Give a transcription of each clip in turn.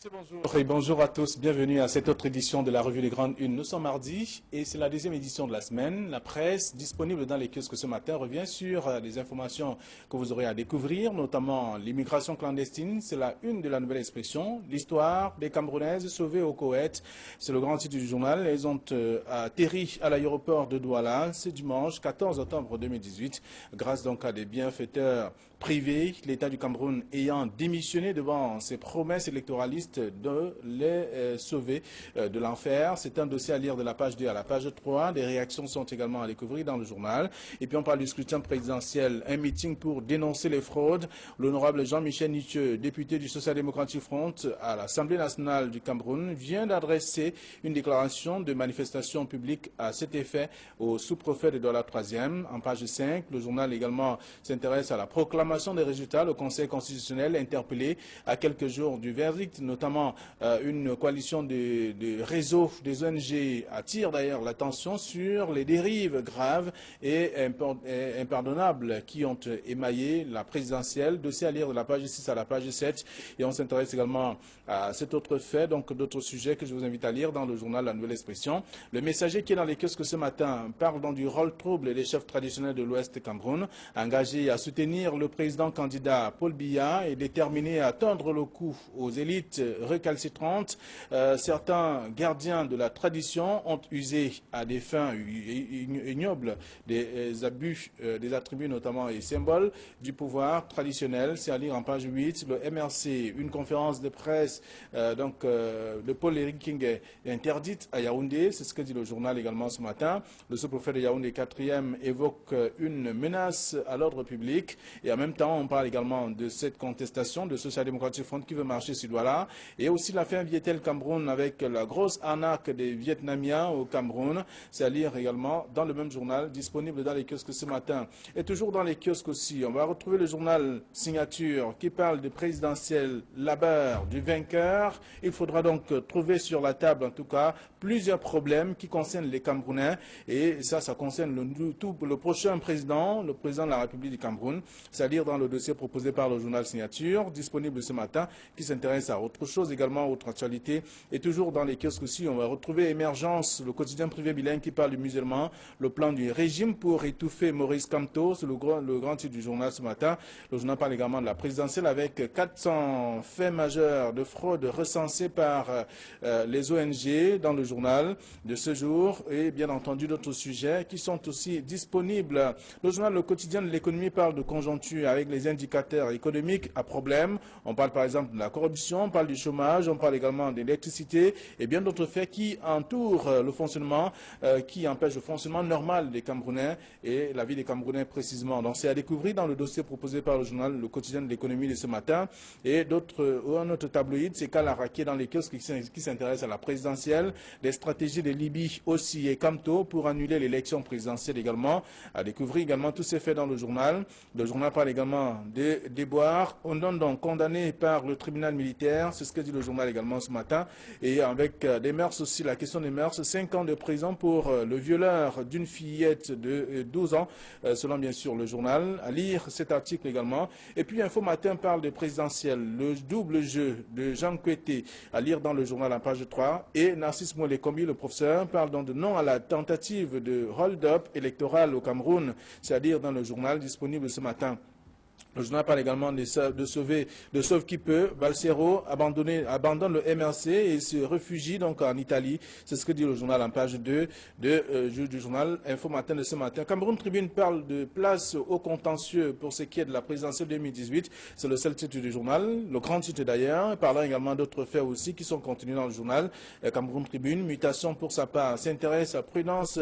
Bonjour et bonjour à tous, bienvenue à cette autre édition de la revue des Grandes Unes. Nous sommes mardi et c'est la deuxième édition de la semaine. La presse disponible dans les kiosques ce matin revient sur les informations que vous aurez à découvrir, notamment l'immigration clandestine, c'est la une de la Nouvelle Expression, l'histoire des Camerounaises sauvées au Koweït, c'est le grand titre du journal. Elles ont atterri à l'aéroport de Douala ce dimanche 14 octobre 2018, grâce donc à des bienfaiteurs privés, l'État du Cameroun ayant démissionné devant ses promesses électoralistes de les sauver de l'enfer. C'est un dossier à lire de la page 2 à la page 3. Des réactions sont également à découvrir dans le journal. Et puis on parle du scrutin présidentiel, un meeting pour dénoncer les fraudes. L'honorable Jean-Michel Nithieu, député du Social Democratic Front à l'Assemblée nationale du Cameroun, vient d'adresser une déclaration de manifestation publique à cet effet au sous-préfet de Douala 3e. En page 5, le journal également s'intéresse à la proclamation des résultats. Le Conseil constitutionnel interpellé à quelques jours du verdict, notamment une coalition de réseaux des ONG attire d'ailleurs l'attention sur les dérives graves et impardonnables qui ont émaillé la présidentielle. Dossier à lire de la page 6 à la page 7. Et on s'intéresse également à cet autre fait, donc d'autres sujets que je vous invite à lire dans le journal La Nouvelle Expression. Le Messager qui est dans les kiosques ce matin parle donc du rôle trouble des chefs traditionnels de l'Ouest Cameroun, engagés à soutenir le président candidat Paul Biya et déterminé à tendre le cou aux élites récalcitrantes. Certains gardiens de la tradition ont usé à des fins ignobles des abus des attributs notamment et symboles du pouvoir traditionnel. C'est à lire en page 8. Le MRC, une conférence de presse de Paul-Éric King est interdite à Yaoundé. C'est ce que dit le journal également ce matin. Le sous-préfet de Yaoundé 4e évoque une menace à l'ordre public. Et en même temps, on parle également de cette contestation de Social Democratic Front qui veut marcher sur Douala. Et aussi l'affaire Vietel-Cameroun avec la grosse arnaque des Vietnamiens au Cameroun. C'est à lire également dans le même journal, disponible dans les kiosques ce matin. Et toujours dans les kiosques aussi, on va retrouver le journal Signature qui parle de présidentiel labeur du vainqueur. Il faudra donc trouver sur la table, en tout cas, plusieurs problèmes qui concernent les Camerounais. Et ça concerne le prochain président, le président de la République du Cameroun. C'est à lire dans le dossier proposé par le journal Signature, disponible ce matin, qui s'intéresse à autre chose également, autre actualité. Et toujours dans les kiosques aussi, on va retrouver Émergence, le quotidien privé bilingue qui parle du musulman, le plan du régime pour étouffer Maurice Kamto, c'est le grand titre du journal ce matin. Le journal parle également de la présidentielle avec 400 faits majeurs de fraude recensés par les ONG dans le journal de ce jour et bien entendu d'autres sujets qui sont aussi disponibles. Le journal Le Quotidien de l'économie parle de conjoncture avec les indicateurs économiques à problème. On parle par exemple de la corruption, on parle du chômage, on parle également de l'électricité et bien d'autres faits qui entourent le fonctionnement, qui empêchent le fonctionnement normal des Camerounais et la vie des Camerounais précisément. Donc c'est à découvrir dans le dossier proposé par le journal Le Quotidien de l'économie de ce matin et un autre tabloïd, c'est Kala qui est dans les kiosques qui s'intéresse à la présidentielle, les stratégies de Libye aussi et Kamto pour annuler l'élection présidentielle également. À découvrir également tous ces faits dans le journal. Le journal parle également des déboires. On donne donc condamné par le tribunal militaire, c'est ce que dit le journal également ce matin. Et avec des mœurs aussi, la question des mœurs, 5 ans de prison pour le violeur d'une fillette de 12 ans, selon bien sûr le journal. À lire cet article également. Et puis Info Matin parle de présidentiel, le double jeu de Jean Koueté, à lire dans le journal en page 3. Et Narcisse Molekombi, le professeur, parle donc de non à la tentative de hold-up électoral au Cameroun, c'est-à-dire dans le journal disponible ce matin. Le journal parle également de Sauve qui peut. Balsero abandonne le MRC et se réfugie donc en Italie. C'est ce que dit le journal en page 2 du journal Info Matin de ce matin. Cameroun Tribune parle de place au contentieux pour ce qui est de la présidentielle 2018. C'est le seul titre du journal, le grand titre d'ailleurs, parlant également d'autres faits aussi qui sont contenus dans le journal. Cameroun Tribune, mutation pour sa part, s'intéresse à Prudence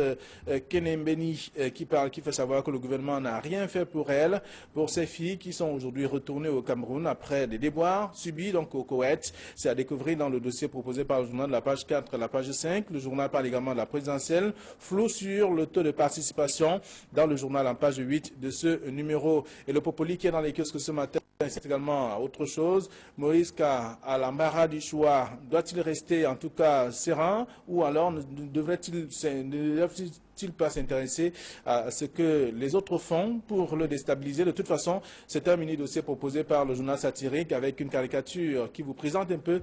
Kenembeni qui fait savoir que le gouvernement n'a rien fait pour elle, pour ses filles qui sont aujourd'hui retournés au Cameroun après des déboires subis donc au Koweït. C'est à découvrir dans le dossier proposé par le journal de la page 4 et la page 5. Le journal parle également de la présidentielle. Flou sur le taux de participation dans le journal en page 8 de ce numéro. Et le Popoli qui est dans les kiosques ce matin. C'est également autre chose. Moïse K. à l'embarras du choix, doit-il rester en tout cas serein ou alors ne devrait-il pas s'intéresser à ce que les autres font pour le déstabiliser? De toute façon, c'est un mini-dossier proposé par le journal satirique avec une caricature qui vous présente un peu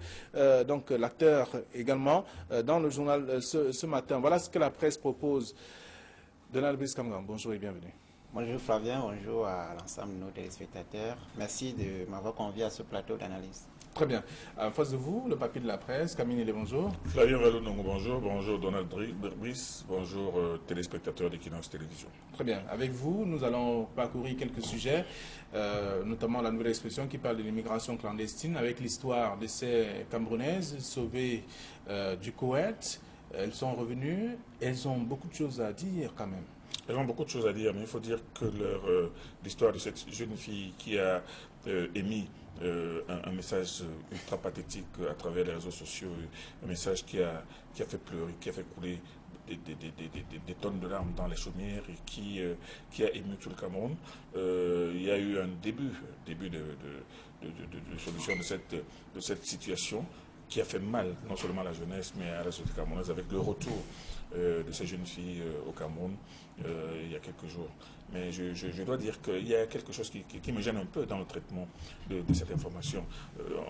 donc l'acteur également dans le journal ce matin. Voilà ce que la presse propose. Donald Brice-Kamgan, bonjour et bienvenue. Bonjour Flavien, bonjour à l'ensemble de nos téléspectateurs. Merci de m'avoir convié à ce plateau d'analyse. Très bien. En face de vous, le papier de la presse, Camille Nélé, bonjour. Flavien Valonongo, bonjour. Bonjour Donald Brice, bonjour téléspectateurs d'Equinox Télévision. Très bien. Avec vous, nous allons parcourir quelques sujets, notamment la nouvelle expression qui parle de l'immigration clandestine, avec l'histoire de ces Camerounaises sauvées du Koweït. Elles sont revenues, elles ont beaucoup de choses à dire quand même. Elles ont beaucoup de choses à dire, mais il faut dire que l'histoire de cette jeune fille qui a émis un message ultra pathétique à travers les réseaux sociaux, un message qui a fait pleurer, qui a fait couler des tonnes de larmes dans les chaumières et qui a ému tout le Cameroun. Il y a eu un début de solution de cette situation qui a fait mal non seulement à la jeunesse mais à la société camerounaise avec le retour de ces jeunes filles au Cameroun il y a quelques jours. Mais je dois dire qu'il y a quelque chose qui me gêne un peu dans le traitement de cette information.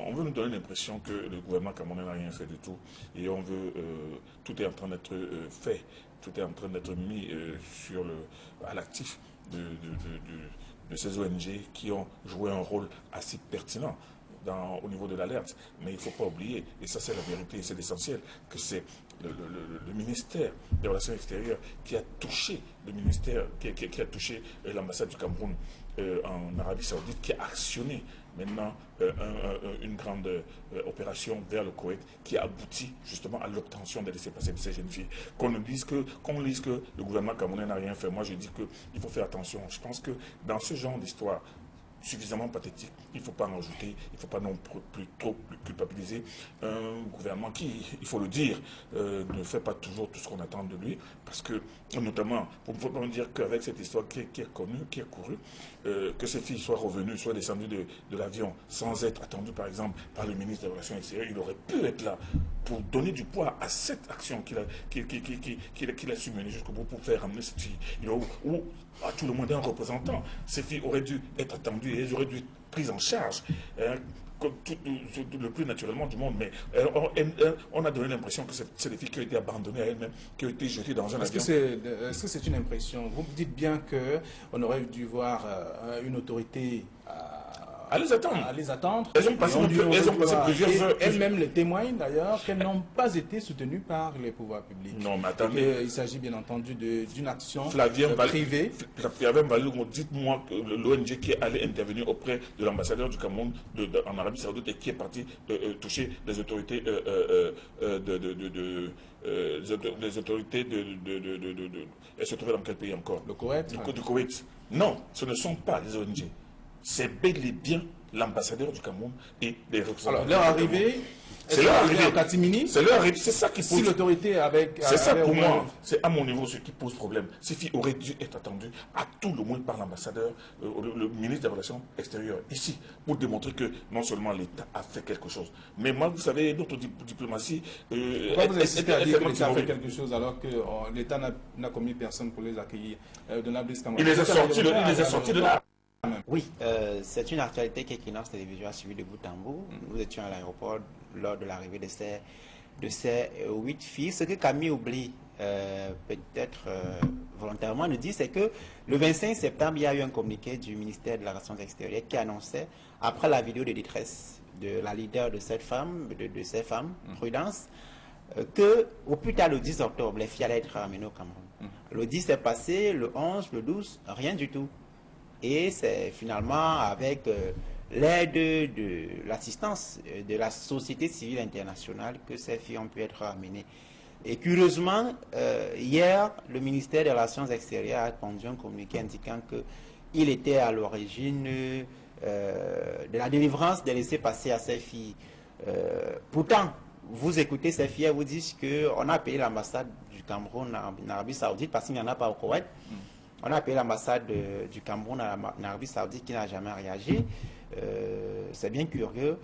On veut nous donner l'impression que le gouvernement camerounais n'a rien fait du tout et on veut tout est en train d'être fait, tout est en train d'être mis à l'actif de ces ONG qui ont joué un rôle assez pertinent au niveau de l'alerte. Mais il ne faut pas oublier, et ça c'est la vérité, c'est l'essentiel, que c'est le ministère des Relations extérieures qui a touché qui a touché l'ambassade du Cameroun en Arabie Saoudite, qui a actionné maintenant une grande opération vers le Koweït qui a abouti justement à l'obtention des laissez-passer de ces jeunes filles. Qu'on dise que le gouvernement camerounais n'a rien fait, moi je dis qu'il faut faire attention. Je pense que dans ce genre d'histoire suffisamment pathétique, il ne faut pas en rajouter, il ne faut pas non plus trop culpabiliser un gouvernement qui, il faut le dire, ne fait pas toujours tout ce qu'on attend de lui, parce que, notamment, il ne faut pas me dire qu'avec cette histoire qui est connue, qui est courue, que ces filles soient revenues, soient descendues de l'avion sans être attendues, par exemple, par le ministre des Relations extérieures, il aurait pu être là pour donner du poids à cette action qu'il a su mener jusqu'au bout pour faire ramener cette fille. Ou à tout le monde un représentant. Ces filles auraient dû être attendues et elles auraient dû être prises en charge. Le plus naturellement du monde, mais on a donné l'impression que c'est des filles qui ont été abandonnées à elles-mêmes, qui ont été jetées dans un avion. Est-ce que c'est une impression? Vous dites bien qu'on aurait dû voir une autorité à les attendre. Elles ont passé plusieurs heures. Elles-mêmes le témoignent d'ailleurs qu'elles n'ont pas été soutenues par les pouvoirs publics. Non, mais attendez. Il s'agit bien entendu d'une action privée. Flavien Valou, dites-moi que l'ONG qui est allé intervenir auprès de l'ambassadeur du Cameroun en Arabie Saoudite et qui est parti toucher les autorités les autorités elles se trouvaient dans quel pays encore? Le Koweït. Du Koweït. Non, ce ne sont pas les ONG. C'est bel et bien l'ambassadeur du Cameroun et les représentants. Alors, leur arrivée, c'est leur arrivée en catimini. C'est leur arrivée, c'est ça qui pose. Si l'autorité c'est ça pour moi, c'est à mon niveau ce qui pose problème. Ces filles auraient dû être attendues à tout le moins par l'ambassadeur, le ministre des Relations extérieures, ici, pour démontrer que non seulement l'État a fait quelque chose, mais moi, vous savez, notre diplomatie. Pourquoi vous insistez à dire que l'État a fait quelque chose alors que l'État n'a commis personne pour les accueillir? Il les a sortis de là. Oui, c'est une actualité qu'Equinox Télévision a suivie de bout en bout. Nous étions à l'aéroport lors de l'arrivée de ces 8 filles. Ce que Camille oublie peut-être volontairement de dire, c'est que le 25 septembre, il y a eu un communiqué du ministère de la Relations extérieures qui annonçait, après la vidéo de détresse de la leader de cette femme, de ces femmes, Prudence, que au plus tard le 10 octobre, les filles allaient être ramenées au Cameroun. Le 10 est passé, le 11, le 12, rien du tout. Et c'est finalement avec l'aide de l'assistance de la société civile internationale que ces filles ont pu être ramenées. Et curieusement, hier, le ministère des Relations extérieures a conduit un communiqué indiquant qu'il était à l'origine de la délivrance des laissez-passer à ces filles. Pourtant, vous écoutez ces filles, elles vous disent qu'on a appelé l'ambassade du Cameroun en Arabie Saoudite parce qu'il n'y en a pas au Koweït. On a appelé l'ambassade du Cameroun en Arabie Saoudite qui n'a jamais réagi. c'est bien curieux.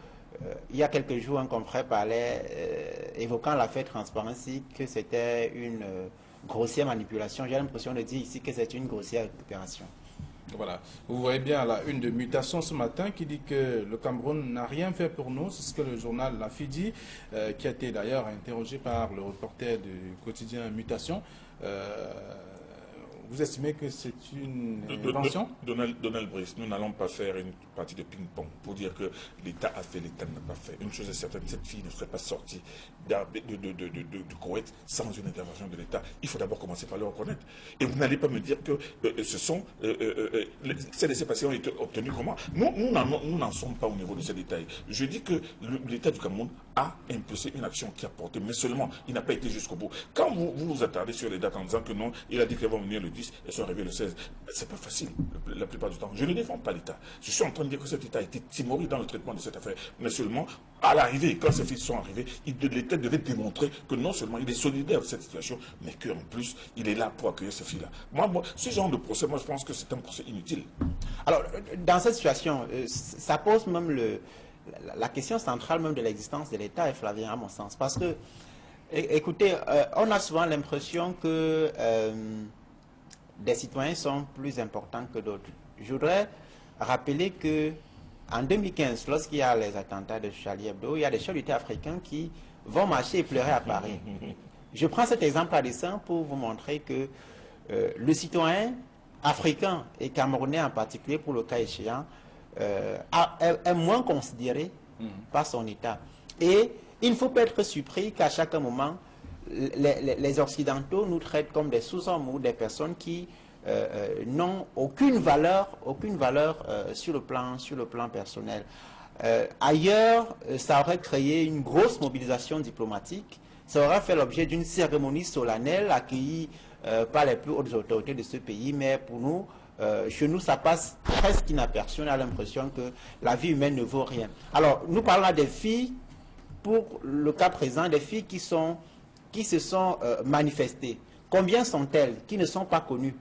Il y a quelques jours, un confrère parlait, évoquant l'affaire Transparency, que c'était une grossière manipulation. J'ai l'impression de dire ici que c'est une grossière récupération. Voilà. Vous voyez bien la une de Mutation ce matin qui dit que le Cameroun n'a rien fait pour nous. C'est ce que le journal La Fidi, qui a été d'ailleurs interrogé par le reporter du quotidien Mutation. Vous estimez que c'est une invention? Donald Brice, nous n'allons pas faire une partie de ping-pong pour dire que l'État a fait, l'État n'a pas fait. Une chose est certaine, cette fille ne serait pas sortie du Koweït sans une intervention de l'État. Il faut d'abord commencer par le reconnaître. Et vous n'allez pas me dire que ce sont ces laissez-passer ont été obtenus comment? Nous n'en sommes pas au niveau de ces détails. Je dis que l'État du Cameroun a impulsé une action qui a porté, mais seulement, il n'a pas été jusqu'au bout. Quand vous attardez sur les dates en disant que non, il a dit qu'elles vont venir le 10, elles sont arrivées le 16. C'est pas facile, la plupart du temps. Je ne défends pas l'État. Je suis en train de dire que cet État a été timoré dans le traitement de cette affaire. Mais seulement, à l'arrivée, quand ces filles sont arrivées, l'État devait démontrer que non seulement il est solidaire de cette situation, mais qu'en plus, il est là pour accueillir ces filles-là. Moi, ce genre de procès, moi, je pense que c'est un procès inutile. Alors, dans cette situation, ça pose même la question centrale même de l'existence de l'État, Flavien, à mon sens. Parce que, écoutez, on a souvent l'impression que des citoyens sont plus importants que d'autres. Je voudrais rappeler que en 2015, lorsqu'il y a les attentats de Charlie Hebdo, il y a des chefs d'État africains qui vont marcher et pleurer à Paris. Je prends cet exemple à dessein pour vous montrer que le citoyen africain et camerounais en particulier, pour le cas échéant, est moins considéré par son État. Et il ne faut pas être surpris qu'à chaque moment, les Occidentaux nous traitent comme des sous-hommes ou des personnes qui n'ont aucune valeur sur le plan personnel. Ailleurs, ça aurait créé une grosse mobilisation diplomatique, ça aurait fait l'objet d'une cérémonie solennelle accueillie par les plus hautes autorités de ce pays, mais pour nous, chez nous, ça passe presque inaperçu. On a l'impression que la vie humaine ne vaut rien. Alors, nous parlons là des filles, pour le cas présent, des filles qui se sont manifestées. Combien sont-elles qui ne sont pas connues?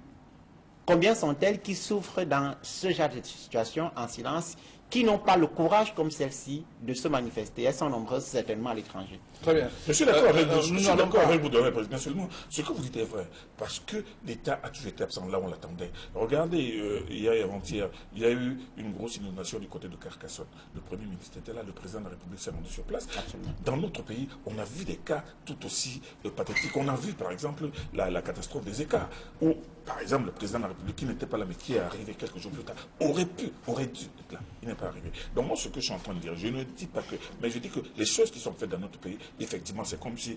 Combien sont-elles qui souffrent dans ce genre de situation en silence, qui n'ont pas le courage comme celle-ci de se manifester? Elles sont nombreuses certainement à l'étranger. Très bien. Je suis d'accord avec vous. Je suis d'accord avec vous, Président. Seulement, ce que vous dites est vrai. Parce que l'État a toujours été absent. Là, on l'attendait. Regardez, hier et avant-hier, il y a eu une grosse inondation du côté de Carcassonne. Le Premier ministre était là, le Président de la République s'est rendu sur place. Absolument. Dans notre pays, on a vu des cas tout aussi pathétiques. On a vu, par exemple, la catastrophe des écarts, où, par exemple, le Président de la République, qui n'était pas là, mais qui est arrivé quelques jours plus tard, aurait dû être là. Il n'est pas arrivé. Donc moi, ce que je suis en train de dire, je ne dis pas que, mais je dis que les choses qui sont faites dans notre pays, effectivement, c'est comme si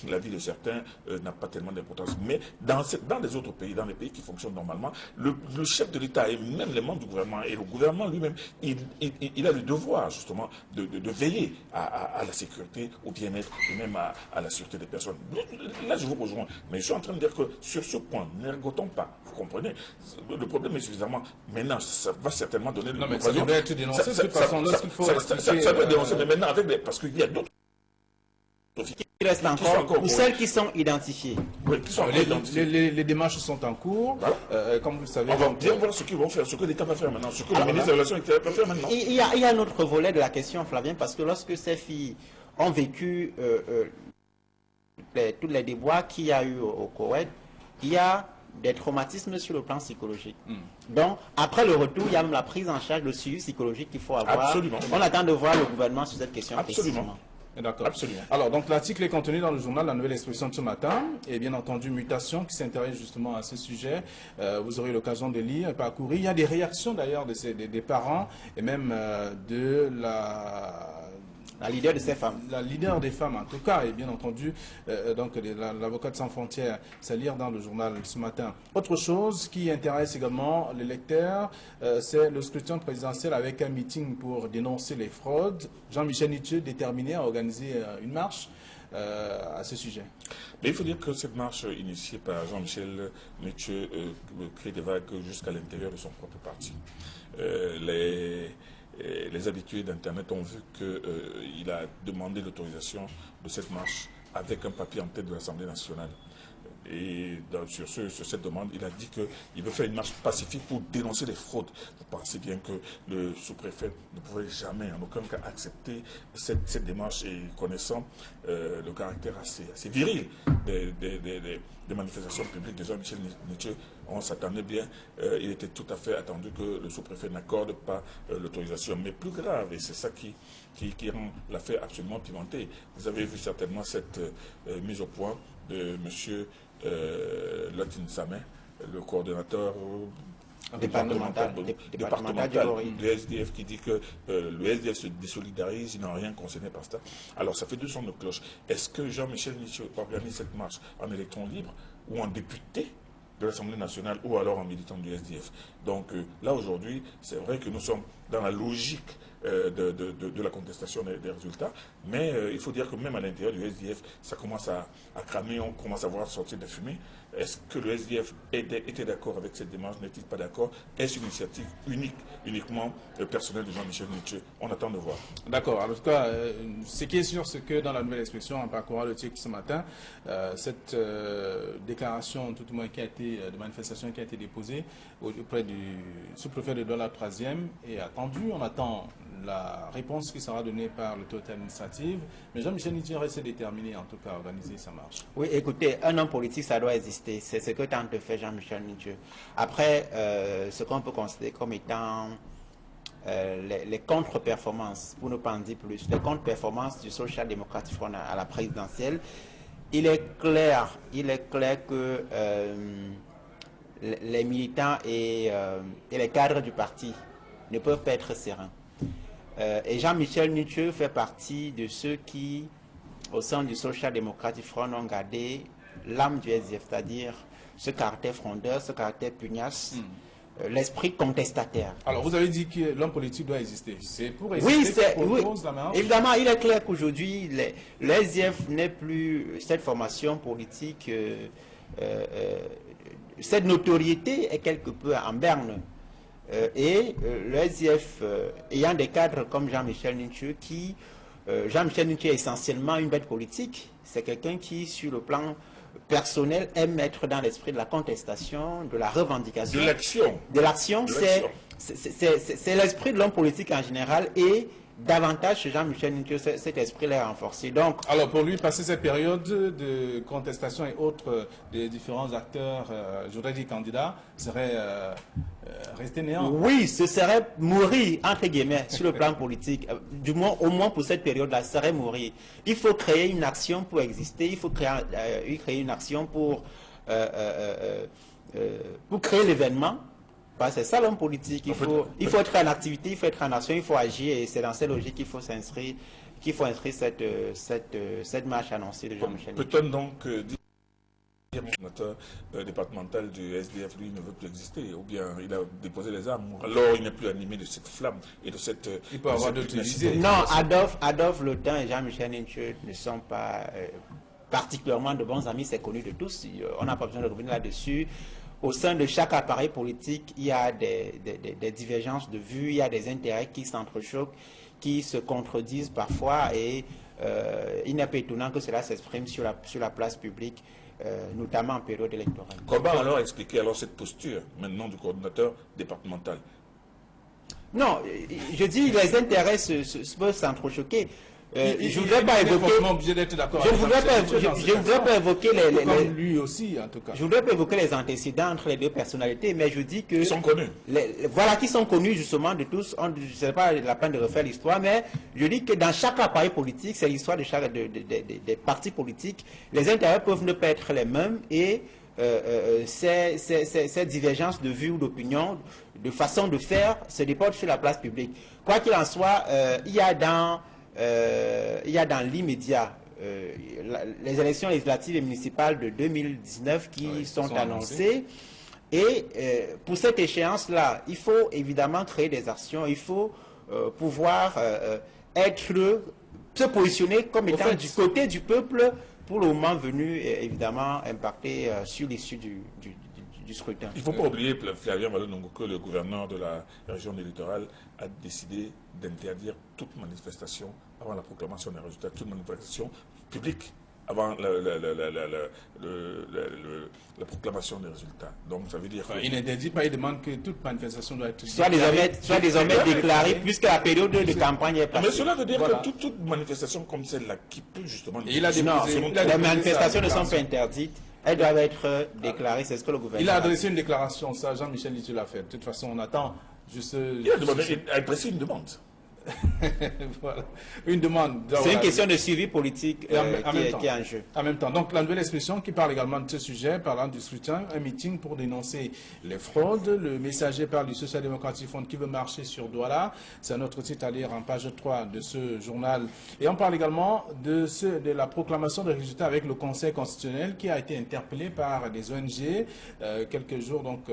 la vie de certains n'a pas tellement d'importance. Mais dans les autres pays, dans les pays qui fonctionnent normalement, le chef de l'État et même les membres du gouvernement, et le gouvernement lui-même, il a le devoir, justement, de veiller à la sécurité, au bien-être, et même à la sûreté des personnes. Là, je vous rejoins. Mais je suis en train de dire que sur ce point, n'ergotons pas. Vous comprenez? Le problème est suffisamment. Maintenant, ça va certainement donner non, mais ça devrait être dénoncé de toute façon. Lorsqu'il faut ça doit être dénoncé, mais maintenant, parce qu'il y a d'autres. Il reste encore, ou celles qui sont identifiées. Oui, qui sont identifiées. Les démarches sont en cours. Voilà. Comme vous le savez. On va bien voir ce qu'ils vont faire, ce que l'État va faire maintenant, ce que le ministre des Relations extérieures va faire maintenant. Il y a un autre volet de la question, Flavien, parce que lorsque ces filles ont vécu tous les déboires qu'il y a eu au Koweït, il y a des traumatismes sur le plan psychologique. Donc, après le retour, il y a même la prise en charge, le suivi psychologique qu'il faut avoir. Absolument. On attend de voir le gouvernement sur cette question. Absolument. D'accord. Absolument. Alors, donc, l'article est contenu dans le journal La Nouvelle Expression de ce matin, et bien entendu, Mutation, qui s'intéresse justement à ce sujet. Vous aurez l'occasion de lire, parcourir. Il y a des réactions d'ailleurs des parents, et même de la leader de ces femmes. La leader des femmes, en tout cas, et bien entendu, donc l'avocate sans frontières, c'est lire dans le journal ce matin. Autre chose qui intéresse également les lecteurs, c'est le scrutin présidentiel avec un meeting pour dénoncer les fraudes. Jean-Michel Nitche déterminé à organiser une marche à ce sujet. Mais il faut dire que cette marche initiée par Jean-Michel Nitche crée des vagues jusqu'à l'intérieur de son propre parti. Les habitués d'Internet ont vu qu'il a demandé l'autorisation de cette marche avec un papier en tête de l'Assemblée nationale. Et sur cette demande, il a dit qu'il veut faire une marche pacifique pour dénoncer les fraudes. Vous pensez bien que le sous-préfet ne pouvait jamais, en aucun cas, accepter cette démarche et connaissant le caractère assez viril des manifestations publiques de Jean-Michel Nitche, on s'attendait bien, il était tout à fait attendu que le sous-préfet n'accorde pas l'autorisation. Mais plus grave, et c'est ça qui rend l'affaire absolument pimentée. Vous avez vu certainement cette mise au point de M. Lotin Samé, le coordonnateur départemental du SDF, qui dit que le SDF se désolidarise, ils n'ont rien concerné par ça. Alors ça fait deux sons de cloche. Est-ce que Jean-Michel Nitche organise cette marche en électron libre ou en député de l'Assemblée nationale ou alors en militant du SDF? Donc là aujourd'hui, c'est vrai que nous sommes dans la logique de la contestation des résultats, mais il faut dire que même à l'intérieur du SDF, ça commence à cramer, on commence à voir sortir des fumées. Est-ce que le SDF était d'accord avec cette démarche? N'est-il pas d'accord? Est-ce une initiative uniquement personnelle de Jean-Michel Nitche? On attend de voir. D'accord. En tout cas, ce qui est sûr, c'est que dans la nouvelle expression, en parcourant le TIC ce matin, cette déclaration, tout au moins de manifestation qui a été déposée auprès du sous-préfet de Douala 3e est attendue. On attend la réponse qui sera donnée par l'autorité administrative. Mais Jean-Michel Nitche reste déterminé, en tout cas, à organiser sa marche. Oui, écoutez, un homme politique, ça doit exister. C'est ce que tente de faire Jean-Michel Nitche. Après, ce qu'on peut considérer comme étant les contre-performances, pour ne pas en dire plus, les contre-performances du Social Democratic Front à la présidentielle, il est clair que les militants et les cadres du parti ne peuvent pas être sereins. Et Jean-Michel Nitche fait partie de ceux qui, au sein du Social Democratic Front, ont gardé l'âme du SDF, c'est-à-dire ce caractère frondeur, ce caractère pugnace, l'esprit contestataire. Alors, vous avez dit que l'homme politique doit exister. C'est pour exister oui, la marche. Évidemment, il est clair qu'aujourd'hui, le SDF n'est plus cette formation politique, cette notoriété est quelque peu en berne. Et le SDF, ayant des cadres comme Jean-Michel Nitche, Jean-Michel Nitche est essentiellement une bête politique. C'est quelqu'un qui, sur le plan personnel, aime être dans l'esprit de la contestation, de la revendication. De l'action. De l'action, c'est l'esprit de l'homme politique en général, et davantage chez Jean-Michel Nitche, cet esprit-là est renforcé. Donc, alors pour lui, passer cette période de contestation et autres des différents acteurs, je voudrais dire candidats, serait rester néant. Oui, ce serait mourir, entre guillemets, sur le plan politique. Du moins, au moins pour cette période-là, ce serait mourir. Il faut créer une action pour exister, il faut créer une action pour créer l'événement. C'est ça l'homme politique. Il faut être en activité, il faut être en action, il faut agir, et c'est dans cette logique qu'il faut inscrire cette marche annoncée de Jean-Michel Nitche. Peut-on donc dire que le coordinateur départemental du SDF, lui, ne veut plus exister, ou bien il a déposé les armes, alors il n'est plus animé de cette flamme et de cette... Il peut avoir d'autres idées. Non, Adolphe Lotin et Jean-Michel Nitche ne sont pas particulièrement de bons amis, c'est connu de tous, on n'a pas besoin de revenir là-dessus. Au sein de chaque appareil politique, il y a des divergences de vues, il y a des intérêts qui s'entrechoquent, qui se contredisent parfois, et il n'est pas étonnant que cela s'exprime sur la place publique, notamment en période électorale. Comment alors expliquer cette posture maintenant du coordinateur départemental? Non, je dis les intérêts peuvent s'entrechoquer. Je ne voudrais pas évoquer. Je ne voudrais pas évoquer lui aussi, en tout cas. Je voudrais pas évoquer les antécédents entre les deux personnalités, mais je dis que. Ils sont connus. Voilà, qui sont connus justement de tous. Je ne sais pas la peine de refaire l'histoire, mais je dis que dans chaque appareil politique, c'est l'histoire des partis politiques. Les intérêts peuvent ne pas être les mêmes, et ces divergences de vues ou d'opinion, de façon de faire, se déportent sur la place publique. Quoi qu'il en soit, il y a dans l'immédiat les élections législatives et municipales de 2019 qui sont annoncées. Et pour cette échéance-là, il faut évidemment créer des actions, il faut pouvoir se positionner comme étant du côté du peuple pour le moment venu, évidemment impacter sur l'issue du scrutin. Il ne faut pas oublier, Flavien Malo-Nongo, que le gouverneur de la région du littoral a décidé d'interdire toute manifestation avant la proclamation des résultats, toute manifestation publique avant la proclamation des résultats. Donc ça veut dire que... Il n'interdit pas, il demande que toute manifestation doit être soit désormais déclarée puisque la période de campagne est passée. Mais cela veut dire que toute manifestation comme celle-là qui peut justement... Et il a déposé, les manifestations ne sont pas interdites, elles doivent être déclarées, c'est ce que le gouvernement... Il a adressé une déclaration, ça Jean-Michel Lithieu l'a fait. De toute façon, on attend juste... Il a adressé une demande. Voilà. Une demande. C'est une question de suivi politique qui est en jeu. En même temps. Donc la nouvelle expression qui parle également de ce sujet, parlant du scrutin, un meeting pour dénoncer les fraudes. Le messager parle du Social Democratic Front qui veut marcher sur Douala. C'est un autre titre à lire en page 3 de ce journal. Et on parle également de la proclamation des résultats avec le Conseil constitutionnel qui a été interpellé par des ONG quelques jours donc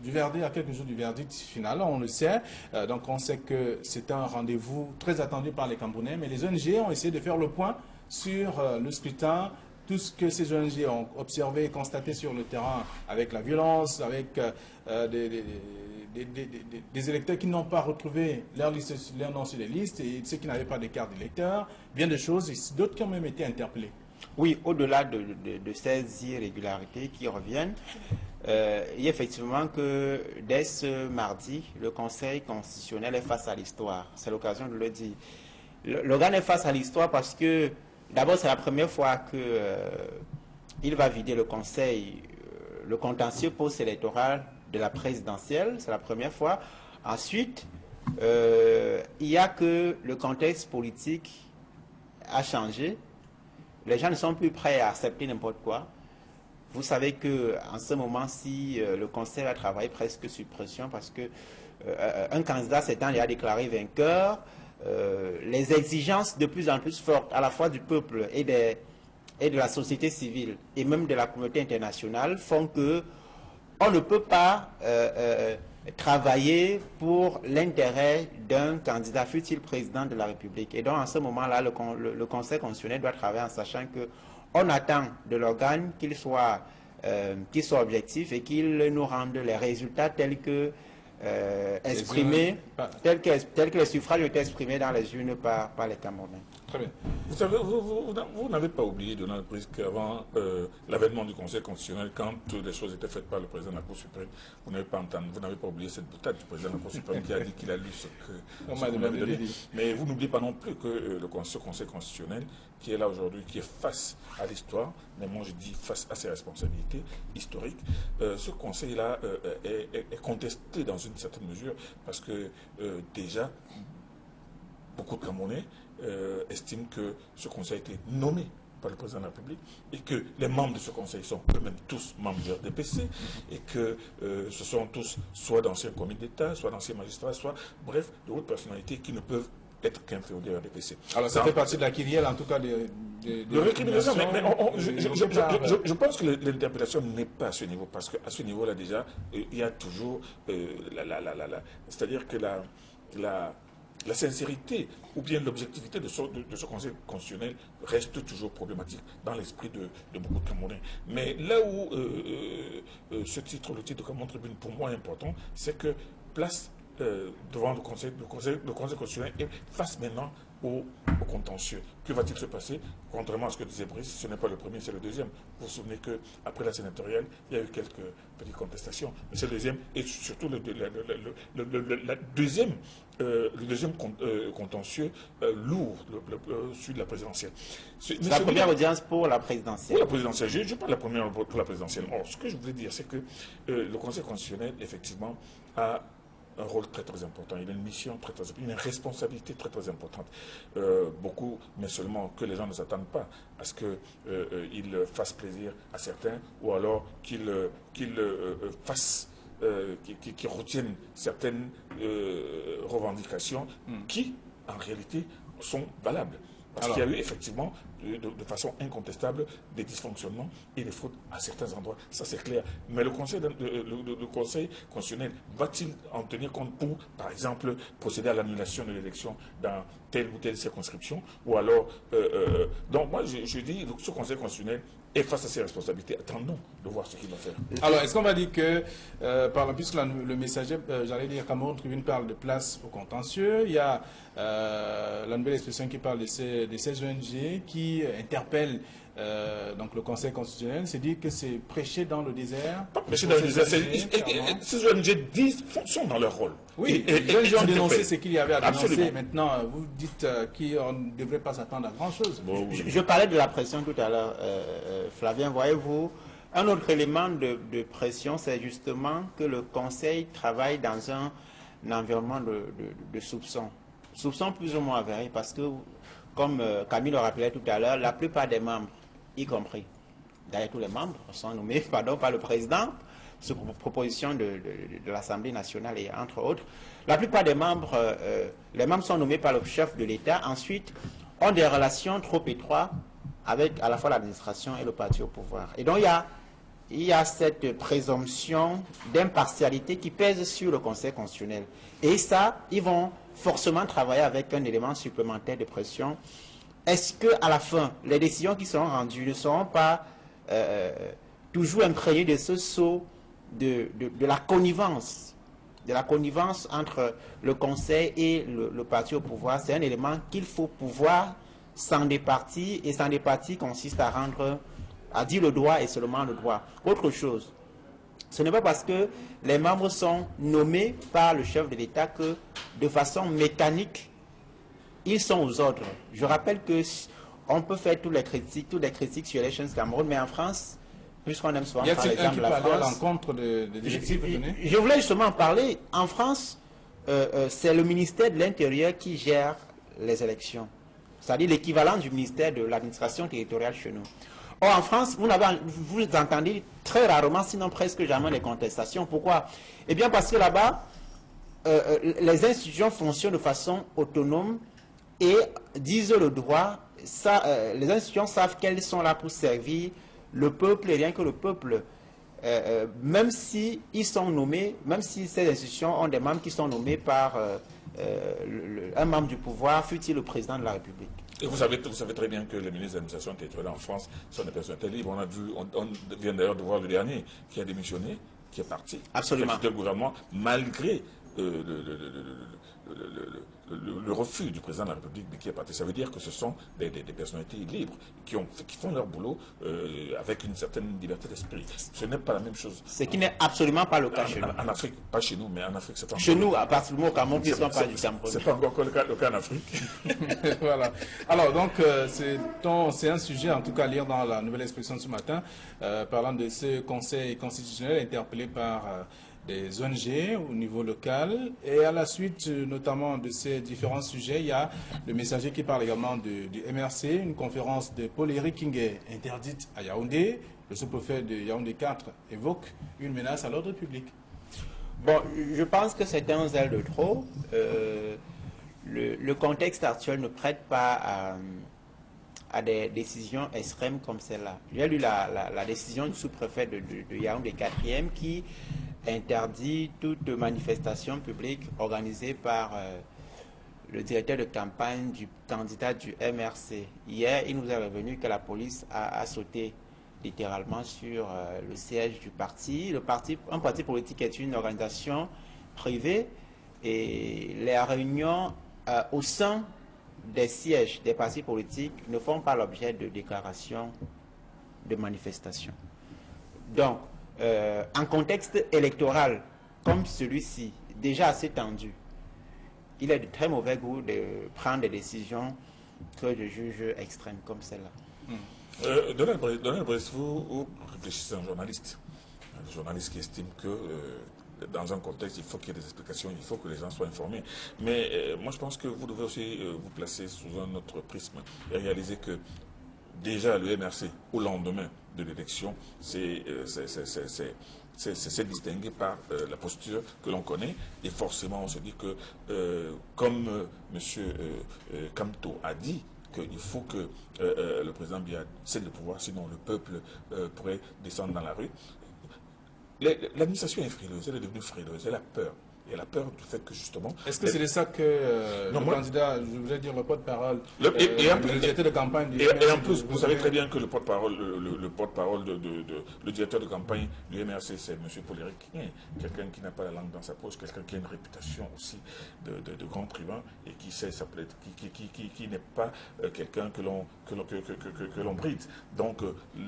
du verdict, à quelques jours du verdict final, on le sait. Donc on sait que c'est un rendez-vous très attendu par les Camerounais, mais les ONG ont essayé de faire le point sur le scrutin, tout ce que ces ONG ont observé et constaté sur le terrain avec la violence, avec des électeurs qui n'ont pas retrouvé leur nom sur les listes et ceux qui n'avaient pas de carte d'électeur, bien de choses, et d'autres qui ont même été interpellés. Oui, au-delà de ces irrégularités qui reviennent, il y a effectivement que dès ce mardi, le Conseil constitutionnel est face à l'histoire. C'est l'occasion de le dire. L'organe est face à l'histoire parce que, d'abord, c'est la première fois qu'il va vider le Conseil, le contentieux post-électoral de la présidentielle. C'est la première fois. Ensuite, il y a que le contexte politique a changé. Les gens ne sont plus prêts à accepter n'importe quoi. Vous savez qu'en ce moment-ci, le Conseil va travailler presque sur pression parce que un candidat s'étant déjà déclaré vainqueur, les exigences de plus en plus fortes à la fois du peuple et de la société civile et même de la communauté internationale font que on ne peut pas travailler pour l'intérêt d'un candidat, fût-il président de la République. Et donc, en ce moment-là, le Conseil constitutionnel doit travailler en sachant qu'on attend de l'organe qu'il soit objectif et qu'il nous rende les résultats tels que exprimés, tels que les suffrages ont été exprimés dans les urnes par les Camerounais. Très bien. Vous savez, vous n'avez pas oublié, Donald Brice, qu'avant l'avènement du Conseil constitutionnel, quand les choses étaient faites par le président de la Cour suprême, vous n'avez pas oublié cette boutade du président de la Cour suprême qui a dit qu'il a lu ce que vous m'avez donné. Mais vous n'oubliez pas non plus que ce Conseil constitutionnel, qui est là aujourd'hui, qui est face à l'histoire, mais moi je dis face à ses responsabilités historiques, ce Conseil-là est contesté dans une certaine mesure parce que déjà, beaucoup de Camerounais estiment que ce Conseil a été nommé par le président de la République et que les membres de ce Conseil sont eux-mêmes tous membres du RDPC et que ce sont tous soit d'anciens commis d'État, soit d'anciens magistrats, soit, bref, de hautes personnalités qui ne peuvent être qu'inféodés au RDPC. Alors ça fait partie de la kyrielle, en tout cas, de récrimination. Mais je pense que l'interpellation n'est pas à ce niveau, parce qu'à ce niveau-là, déjà, il y a toujours c'est-à-dire que la sincérité ou bien l'objectivité de ce Conseil constitutionnel reste toujours problématique dans l'esprit de beaucoup de Camerounais. Mais là où le titre de Cameroun Tribune, pour moi, est important, c'est que place devant le Conseil constitutionnel et face maintenant au contentieux. Que va-t-il se passer? Contrairement à ce que disait Brice, ce n'est pas le premier, c'est le deuxième. Vous vous souvenez qu'après la sénatoriale, il y a eu quelques petites contestations. Mais c'est le deuxième, et surtout le deuxième contentieux lourd, celui de la présidentielle. C'est la première audience pour la présidentielle. Pour la présidentielle, je parle de la première pour la présidentielle. Or, ce que je voulais dire, c'est que le Conseil constitutionnel, effectivement, a un rôle très très important, il a une mission très très importante, une responsabilité très très importante. Beaucoup, mais seulement que les gens ne s'attendent pas à ce qu'il fasse plaisir à certains ou alors qu'il retienne certaines revendications qui, en réalité, sont valables. Parce qu'il y a eu effectivement, de façon incontestable, des dysfonctionnements et des fraudes à certains endroits. Ça, c'est clair. Mais le Conseil constitutionnel va-t-il en tenir compte pour, par exemple, procéder à l'annulation de l'élection dans telle ou telle circonscription? Ou alors, donc moi, je dis que ce Conseil constitutionnel Et face à ses responsabilités, attendons de voir ce qu'il va faire. Alors, est-ce qu'on va dire que, puisque le messager, j'allais dire, Cameroun Tribune parle de place au contentieux, il y a la nouvelle expression qui parle de ces ONG qui interpellent donc le Conseil constitutionnel, c'est dire que c'est prêcher dans le désert. Prêcher dans le désert, ces ONG sont dans leur rôle. Oui, les ONG ont dénoncé ce qu'il y avait à dénoncer. Absolument. Maintenant, vous dites qu'on ne devrait pas s'attendre à grand-chose. Bon, oui. Je parlais de la pression tout à l'heure, Flavien. Voyez-vous, un autre élément de pression, c'est justement que le Conseil travaille dans un environnement de soupçon. Soupçon plus ou moins avéré, parce que, comme Camille le rappelait tout à l'heure, la plupart des membres, y compris, d'ailleurs tous les membres, sont nommés par le président, sur proposition de l'Assemblée nationale et entre autres. La plupart des membres, les membres sont nommés par le chef de l'État, ensuite ont des relations trop étroites avec à la fois l'administration et le parti au pouvoir. Et donc il y a cette présomption d'impartialité qui pèse sur le Conseil constitutionnel. Et ça, ils vont forcément travailler avec un élément supplémentaire de pression. Est-ce qu'à la fin, les décisions qui seront rendues ne seront pas toujours imprégnées de ce sceau de la connivence entre le Conseil et le parti au pouvoir? C'est un élément qu'il faut pouvoir s'en départir, et s'en départir consiste à dire le droit et seulement le droit. Autre chose, ce n'est pas parce que les membres sont nommés par le chef de l'État que, de façon mécanique, ils sont aux ordres. Je rappelle que on peut faire toutes les critiques sur Elections Cameroun, mais en France, puisqu'on aime souvent par exemple la France, à l'encontre des directives données? Je voulais justement en parler. En France, c'est le ministère de l'Intérieur qui gère les élections. C'est-à-dire l'équivalent du ministère de l'administration territoriale chez nous. Or, en France, vous entendez très rarement, sinon presque jamais, les contestations. Pourquoi? Eh bien, parce que là-bas, les institutions fonctionnent de façon autonome et disent le droit. Les institutions savent qu'elles sont là pour servir le peuple et rien que le peuple. Même si ils sont nommés, même si ces institutions ont des membres qui sont nommés par un membre du pouvoir, fût-il le président de la République. Et vous savez très bien que les ministres de l'administration territoriale en France sont des personnalités libres. On vient d'ailleurs de voir le dernier qui a démissionné, qui est parti. Absolument. Qui a quitté le gouvernement malgré le refus du président de la République, mais qui est parti. Ça veut dire que ce sont des personnalités libres qui font leur boulot avec une certaine liberté d'esprit. Ce n'est pas la même chose. Ce qui n'est absolument pas le cas chez nous. En Afrique, pas chez nous, mais en Afrique, c'est encore... Chez nous, à partir du moment où Cameroun, ils ne sont pas du Cameroun. C'est pas encore le cas en Afrique. Voilà. Alors, donc, c'est un sujet, en tout cas, à lire dans la nouvelle expression de ce matin, parlant de ce Conseil constitutionnel interpellé par des ONG au niveau local. Et à la suite, notamment de ces différents sujets, il y a le messager qui parle également du MRC, une conférence de Paul-Éric Kinguet interdite à Yaoundé. Le sous-préfet de Yaoundé 4 évoque une menace à l'ordre public. Bon, je pense que c'est un zèle de trop. Le contexte actuel ne prête pas à des décisions extrêmes comme celle-là. J'ai lu la décision du sous-préfet de Yaoundé 4e qui interdit toute manifestation publique organisée par le directeur de campagne du candidat du MRC. Hier, il nous est revenu que la police a sauté littéralement sur le siège du parti. Un parti politique est une organisation privée et les réunions au sein des sièges des partis politiques ne font pas l'objet de déclarations de manifestations. Donc, en contexte électoral comme celui-ci, déjà assez tendu, il est de très mauvais goût de prendre des décisions que je juge extrêmes comme celle-là. Donald Brice, vous réfléchissez à un journaliste qui estime que dans un contexte, il faut qu'il y ait des explications, il faut que les gens soient informés. Mais moi, je pense que vous devez aussi vous placer sous un autre prisme et réaliser que déjà le MRC, au lendemain de l'élection, c'est distingué par la posture que l'on connaît. Et forcément, on se dit que, comme M. Kamto a dit, qu'il faut que le président Biya cède le pouvoir, sinon le peuple pourrait descendre dans la rue. L'administration est frileuse, elle est devenue frileuse, elle a peur. Elle a peur du fait que justement... Est-ce que c'est de ça que Non, le candidat, je voudrais dire le porte-parole, le le directeur de campagne... Et en plus, vous savez très bien que le porte-parole, le porte-parole le directeur de campagne du MRC, c'est M. Poléry, quelqu'un qui n'a pas la langue dans sa poche, quelqu'un qui a une réputation aussi de grand tribun et qui sait s'appeler, qui n'est pas quelqu'un que l'on bride. Donc,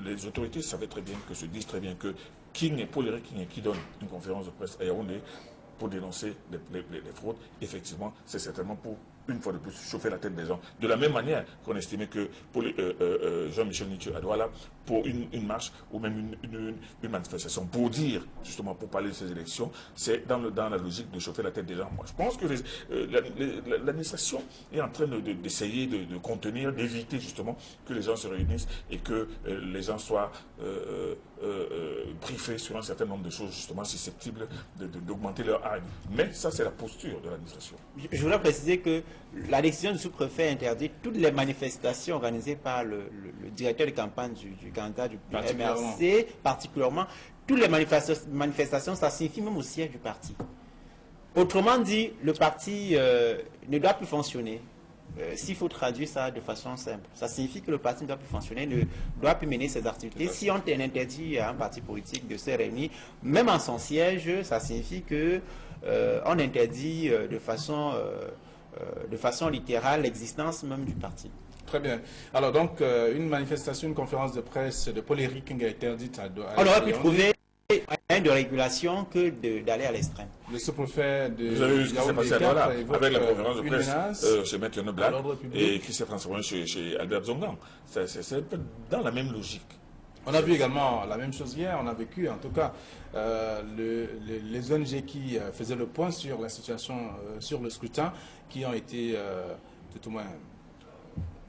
les autorités savaient très bien, se disent très bien que King et Poléry qui donnent une conférence de presse à Yaoundé pour dénoncer les fraudes, effectivement, c'est certainement pour, une fois de plus, chauffer la tête des gens. De la même manière qu'on estimait que pour Jean-Michel Nietzsche à Douala, pour une marche ou même une manifestation, pour dire, justement, pour parler de ces élections, c'est dans la logique de chauffer la tête des gens. Moi, je pense que l'administration est en train d'essayer de contenir, d'éviter, justement, que les gens se réunissent et que les gens soient briefés sur un certain nombre de choses, justement, susceptibles d'augmenter leur haine. Mais ça, c'est la posture de l'administration. Je voudrais préciser que la décision du sous-préfet interdit toutes les manifestations organisées par le directeur de campagne du candidat du MRC, particulièrement. Toutes les manifestations, ça signifie même au siège du parti. Autrement dit, le parti ne doit plus fonctionner. S'il faut traduire ça de façon simple, ça signifie que le parti ne doit plus fonctionner, ne doit plus mener ses activités. Si on interdit à un parti politique de se réunir, même en son siège, ça signifie que on interdit de façon littérale l'existence même du parti. Très bien. Alors donc, une manifestation, une conférence de presse de Poléry qui a été interdite à on aurait pu trouver un moyen de régulation que d'aller à l'extrême. Le sous-préfet de... Vous avez vu ce qui s'est passé à Douala avec la conférence de presse chez M. Noblat et qui s'est transformé chez Albert Zongan. C'est un peu dans la même logique. On a vu également la même chose hier, on a vécu en tout cas les ONG qui faisaient le point sur la situation, sur le scrutin, qui ont été tout au moins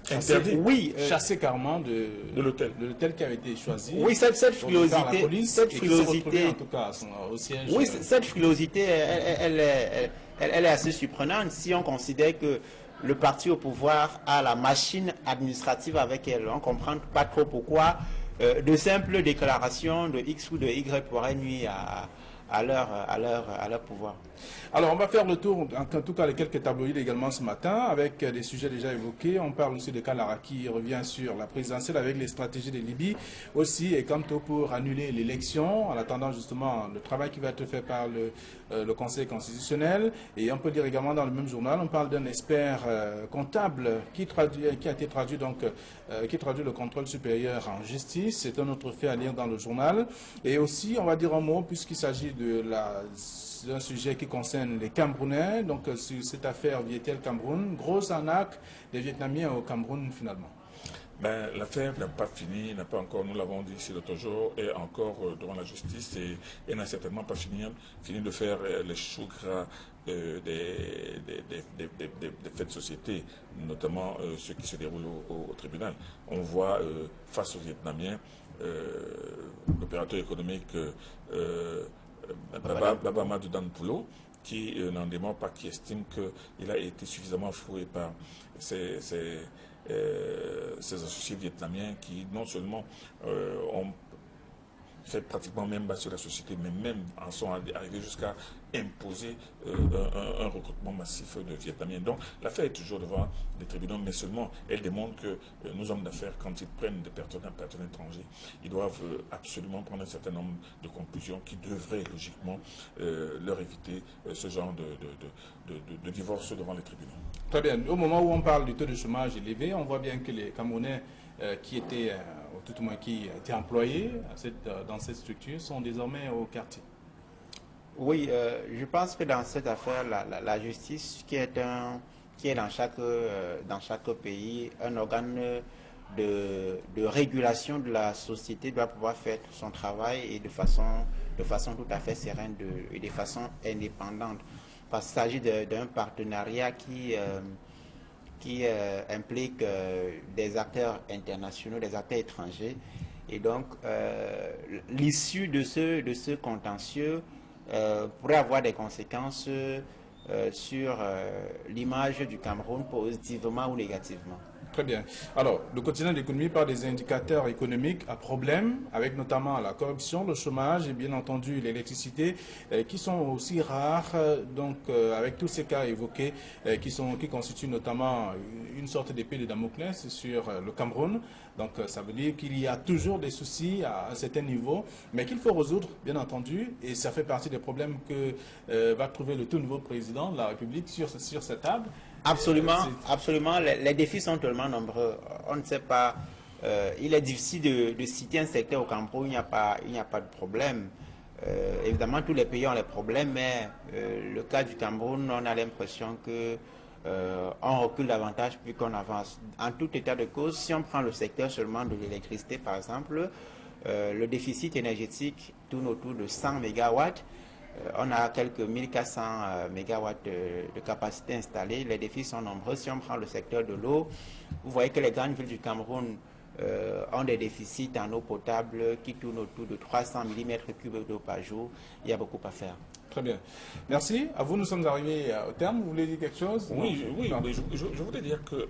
chassés carrément de l'hôtel qui avait été choisi. Oui, cette frilosité, en tout cas au siège. Oui, cette frilosité, elle est assez surprenante si on considère que le parti au pouvoir a la machine administrative avec elle. On ne comprend pas trop pourquoi de simples déclarations de X ou de Y pourraient nuire à leur pouvoir. Alors, on va faire le tour, en tout cas, les quelques tabloïds également ce matin, avec des sujets déjà évoqués. On parle aussi de Kalara qui revient sur la présidentielle avec les stratégies de Libye aussi, et quant au pour annuler l'élection, en attendant justement le travail qui va être fait par le Conseil constitutionnel. Et on peut dire également dans le même journal, on parle d'un expert comptable qui a été traduit, donc, qui traduit le contrôle supérieur en justice. C'est un autre fait à lire dans le journal. Et aussi, on va dire un mot, puisqu'il s'agit d'un sujet qui concerne les Camerounais, donc sur cette affaire Viettel-Cameroun, grosse arnaque des Vietnamiens au Cameroun finalement. Ben, l'affaire n'a pas fini, n'a pas encore, nous l'avons dit ici l'autre jour, est encore devant la justice et n'a certainement pas fini de faire les choux gras des faits de société, notamment ceux qui se déroulent au tribunal. On voit face aux Vietnamiens l'opérateur économique Baba Madou Dan Poulo, qui n'en dément pas, qui estime qu'il a été suffisamment floué par ces associés vietnamiens qui non seulement ont fait pratiquement même bas sur la société, mais même en sont arrivés jusqu'à imposer un recrutement massif de Vietnamiens. Donc l'affaire est toujours devant les tribunaux, mais seulement elle démontre que nos hommes d'affaires, quand ils prennent des partenaires étrangers, ils doivent absolument prendre un certain nombre de conclusions qui devraient logiquement leur éviter ce genre de divorce devant les tribunaux. Très bien. Au moment où on parle du taux de chômage élevé, on voit bien que les Camerounais qui étaient, tout au moins qui étaient employés dans cette structure, sont désormais au quartier. Oui, je pense que dans cette affaire, la justice, qui est dans chaque pays un organe de régulation de la société, doit pouvoir faire son travail et de façon tout à fait sereine et de façon indépendante. Parce qu'il s'agit d'un partenariat qui implique des acteurs internationaux, des acteurs étrangers. Et donc, l'issue de ce contentieux pourrait avoir des conséquences sur l'image du Cameroun, positivement ou négativement. Très bien. Alors, le quotidien de l'économie parle des indicateurs économiques à problème, avec notamment la corruption, le chômage et bien entendu l'électricité, qui sont aussi rares, avec tous ces cas évoqués, qui constituent notamment une sorte d'épée de Damoclès sur le Cameroun. Donc, ça veut dire qu'il y a toujours des soucis à un certain niveau, mais qu'il faut résoudre, bien entendu, et ça fait partie des problèmes que va trouver le tout nouveau président de la République sur cette table. Absolument, absolument. Les défis sont tellement nombreux. On ne sait pas. Il est difficile de citer un secteur au Cameroun où il n'y a pas de problème. Évidemment, tous les pays ont les problèmes, mais le cas du Cameroun, on a l'impression que on recule davantage plus qu'on avance. En tout état de cause, si on prend le secteur seulement de l'électricité, par exemple, le déficit énergétique tourne autour de 100 mégawatts. On a quelques 1400 mégawatts de capacité installée. Les défis sont nombreux. Si on prend le secteur de l'eau, vous voyez que les grandes villes du Cameroun ont des déficits en eau potable qui tournent autour de 300 mm3 d'eau par jour. Il y a beaucoup à faire. Très bien. Merci. À vous, nous sommes arrivés au terme. Vous voulez dire quelque chose? Oui, mais je voudrais dire que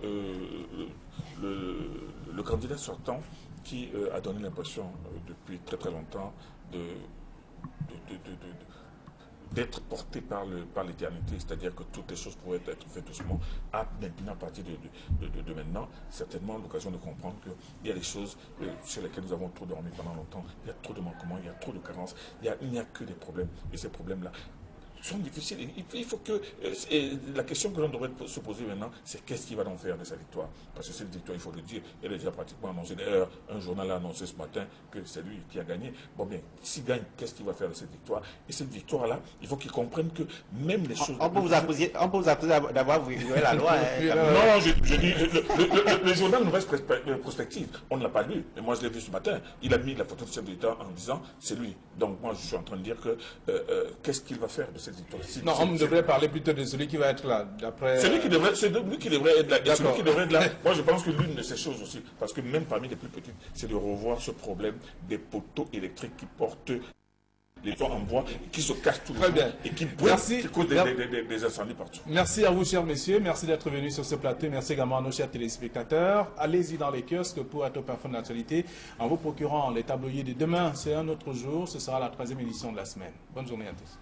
le candidat sortant qui a donné l'impression depuis très très longtemps d'être porté par l'éternité, c'est-à-dire que toutes les choses pourraient être faites doucement, a maintenant, à partir de maintenant, certainement l'occasion de comprendre qu'il y a des choses sur lesquelles nous avons trop dormi pendant longtemps, il y a trop de manquements, il y a trop de carences, il n'y a que des problèmes, et ces problèmes-là sont difficiles. Il faut que la question que l'on devrait se poser maintenant, c'est qu'est-ce qu'il va donc faire de sa victoire? Parce que cette victoire, il faut le dire, elle est déjà pratiquement annoncée. D'ailleurs, un journal a annoncé ce matin que c'est lui qui a gagné. Bon bien, s'il gagne, qu'est-ce qu'il va faire de cette victoire? Et cette victoire-là, il faut qu'il comprenne que même les choses... On peut vous accuser d'avoir violé la loi. Non, je dis, le journal Nouvelle Prospective, on ne l'a pas lu. Et moi, je l'ai vu ce matin. Il a mis la photo du chef de l'État en disant, c'est lui. Donc moi, je suis en train de dire que qu'est-ce qu'il va faire de cette victoire? Non, on devrait parler plutôt de celui qui va être là. C'est lui qui devrait être là. Et celui qui devrait être là, moi je pense que l'une de ces choses aussi, parce que même parmi les plus petites, c'est de revoir ce problème des poteaux électriques qui portent les toits en bois, qui se cachent tout le temps et qui brûlent, qui causent des incendies partout. Merci à vous, chers messieurs. Merci d'être venus sur ce plateau. Merci également à nos chers téléspectateurs. Allez-y dans les kiosques pour être au parfum de l'actualité en vous procurant les tabloïds de demain. C'est un autre jour. Ce sera la 3e édition de la semaine. Bonne journée à tous.